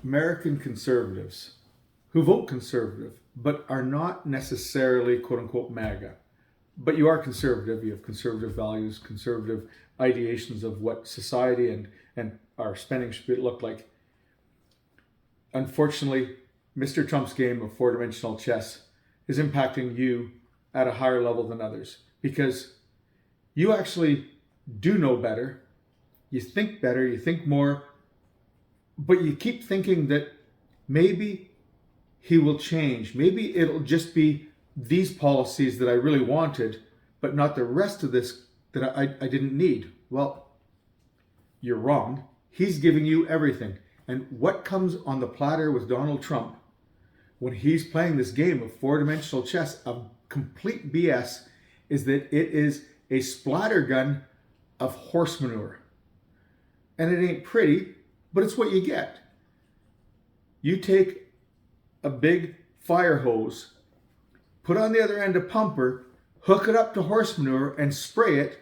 American conservatives who vote conservative, but are not necessarily quote unquote MAGA. But you are conservative, you have conservative values, conservative ideations of what society and our spending should look like. Unfortunately, Mr. Trump's game of four dimensional chess is impacting you at a higher level than others because you actually do know better, you think more, but you keep thinking that maybe he will change. Maybe it'll just be these policies that I really wanted, but not the rest of this that I didn't need. Well, you're wrong. He's giving you everything. And what comes on the platter with Donald Trump when he's playing this game of four-dimensional chess of complete BS is that it is a splatter gun of horse manure. And it ain't pretty, but it's what you get. You take a big fire hose, put on the other end a pumper, hook it up to horse manure and spray it.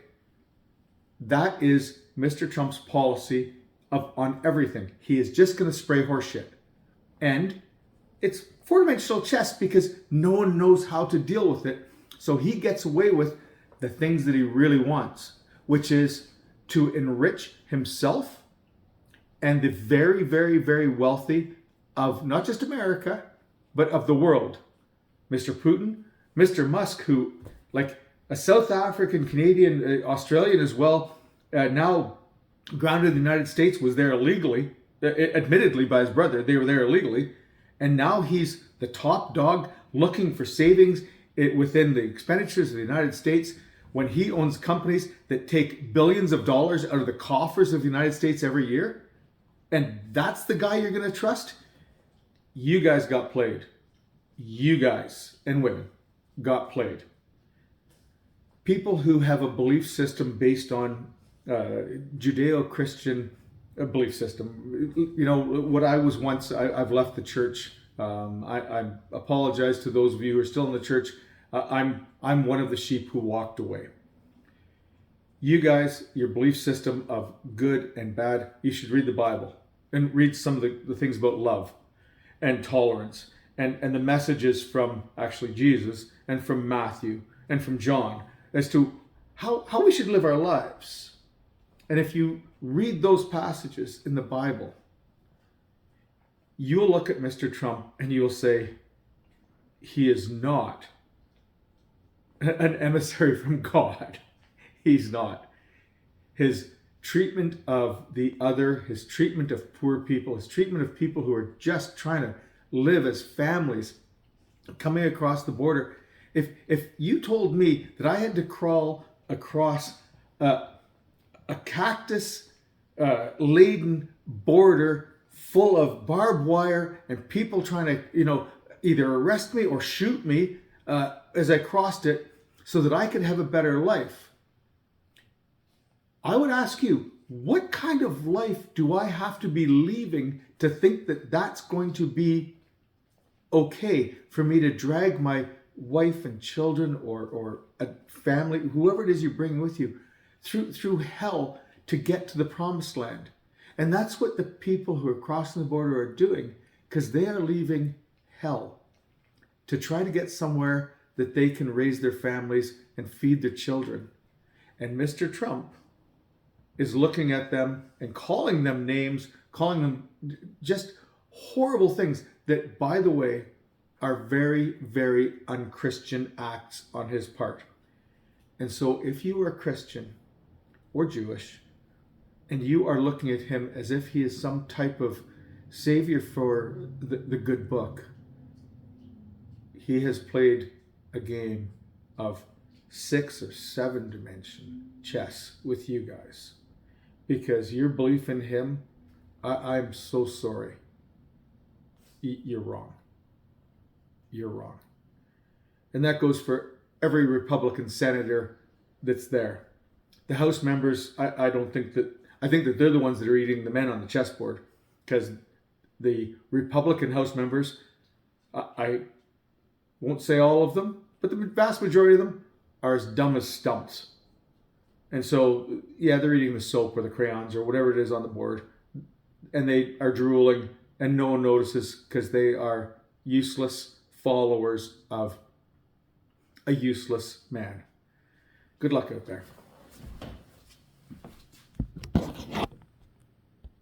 That is Mr. Trump's policy on everything. He is just going to spray horse shit. And it's four-dimensional chess because no one knows how to deal with it. So he gets away with the things that he really wants, which is to enrich himself and the very, very, very wealthy of not just America, but of the world. Mr. Putin, Mr. Musk, who, like a South African, Canadian, Australian as well, now grounded in the United States, was there illegally, admittedly by his brother, they were there illegally, and now he's the top dog looking for savings within the expenditures of the United States when he owns companies that take billions of dollars out of the coffers of the United States every year. And that's the guy you're going to trust? You guys got played. You guys and women got played. People who have a belief system based on Judeo-Christian belief system. You know, what I was once, I've left the church. I apologize to those of you who are still in the church. I'm one of the sheep who walked away. You guys, your belief system of good and bad, you should read the Bible and read some of the things about love and tolerance and the messages from actually Jesus and from Matthew and from John as to how we should live our lives. And if you read those passages in the Bible, you'll look at Mr. Trump and you'll say, he is not an emissary from God. He's not. His treatment of the other, his treatment of poor people, his treatment of people who are just trying to live as families coming across the border. If you told me that I had to crawl across a cactus laden border full of barbed wire and people trying to, either arrest me or shoot me as I crossed it so that I could have a better life, I would ask you, what kind of life do I have to be leaving to think that that's going to be okay for me to drag my wife and children or a family, whoever it is you bring with you, through hell to get to the promised land? And that's what the people who are crossing the border are doing, because they are leaving hell to try to get somewhere that they can raise their families and feed their children. And Mr. Trump is looking at them and calling them names, calling them just horrible things that, by the way, are very, very unchristian acts on his part. And so if you are Christian or Jewish, and you are looking at him as if he is some type of savior for the good book, he has played a game of 6 or 7 dimension chess with you guys. Because your belief in him, I'm so sorry. You're wrong. You're wrong. And that goes for every Republican senator that's there. The House members, I think that they're the ones that are eating the men on the chessboard, because the Republican House members, I won't say all of them, but the vast majority of them are as dumb as stumps. And so, yeah, they're eating the soap or the crayons or whatever it is on the board, and they are drooling and no one notices because they are useless followers of a useless man. Good luck out there.